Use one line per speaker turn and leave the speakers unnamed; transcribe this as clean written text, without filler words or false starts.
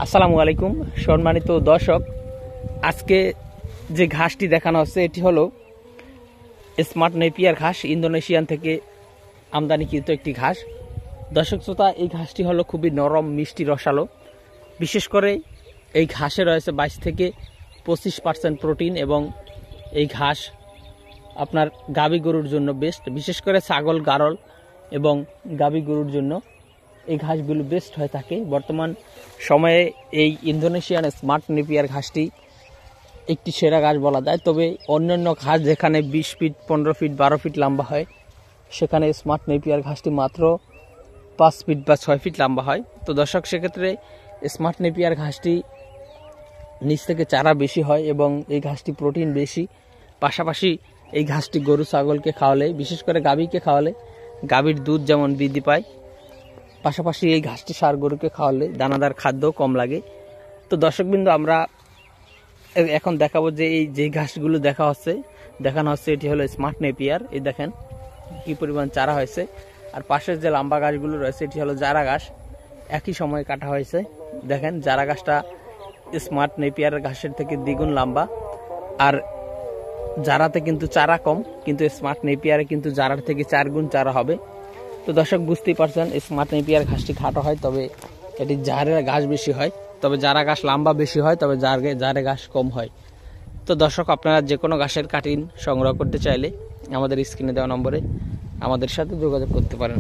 আসসালামু আলাইকুম সম্মানিত দর্শক, আজকে যে ঘাসটি দেখানো হচ্ছে এটি হলো স্মার্ট নেপিয়ার ঘাস। ইন্দোনেশিয়ান থেকে আমদানিকৃত একটি ঘাস। দর্শক শ্রোতা, এই ঘাসটি হলো খুবই নরম, মিষ্টি, রসালো। বিশেষ করে এই ঘাসে রয়েছে 22 থেকে 25% প্রোটিন এবং এই ঘাস আপনার গাভী গরুর জন্য বেস্ট। বিশেষ করে ছাগল, গারল এবং গাভী গরুর জন্য এই ঘাসগুলো বেস্ট হয়ে থাকে। বর্তমান সময়ে এই ইন্দোনেশিয়ান স্মার্ট নেপিয়ার ঘাসটি একটি সেরা ঘাস বলা যায়। তবে অন্যান্য ঘাস যেখানে 20 ফিট, 15 ফিট, 12 ফিট লম্বা হয়, সেখানে স্মার্ট নেপিয়ার ঘাসটি মাত্র 5 ফিট বা 6 ফিট লম্বা হয়। তো দর্শক, সেক্ষেত্রে স্মার্ট নেপিয়ার ঘাসটি নিচ থেকে চারা বেশি হয় এবং এই ঘাসটি প্রোটিন বেশি। পাশাপাশি এই ঘাসটি গরু ছাগলকে খাওয়ালে, বিশেষ করে গাভীকে খাওয়ালে গাভীর দুধ যেমন বৃদ্ধি পায়, পাশাপাশি এই ঘাসটি ষাঁড় গরুকে খাওয়ালে দানাদার খাদ্য কম লাগে। তো দর্শকবৃন্দ, আমরা এখন দেখাবো যে এই যে ঘাসগুলো দেখানো হচ্ছে এটি হলো স্মার্ট নেপিয়ার। এই দেখেন কি পরিমাণ চারা হয়েছে। আর পাশের যে লম্বা ঘাসগুলো রয়েছে এটি হলো জারা ঘাস, একই সময়ে কাটা হয়েছে। দেখেন জারা ঘাসটা স্মার্ট নেপিয়ার ঘাসের থেকে দ্বিগুণ লম্বা। আর জারাতে কিন্তু চারা কম, কিন্তু স্মার্ট নেপিয়ারে কিন্তু জারার থেকে 4 গুণ চারা হবে। তো দর্শক, বুঝতেই পারছেন স্মার্ট নেপিয়ার ঘাসটি খাটো হয়, তবে এটি জারের ঘাস বেশি হয়। তবে জারা ঘাস লম্বা বেশি হয়, তবে জারে ঘাস কম হয়। তো দর্শক, আপনারা যে কোনো ঘাসের কাটিং সংগ্রহ করতে চাইলে আমাদের স্ক্রিনে দেওয়া নম্বরে আমাদের সাথে যোগাযোগ করতে পারেন।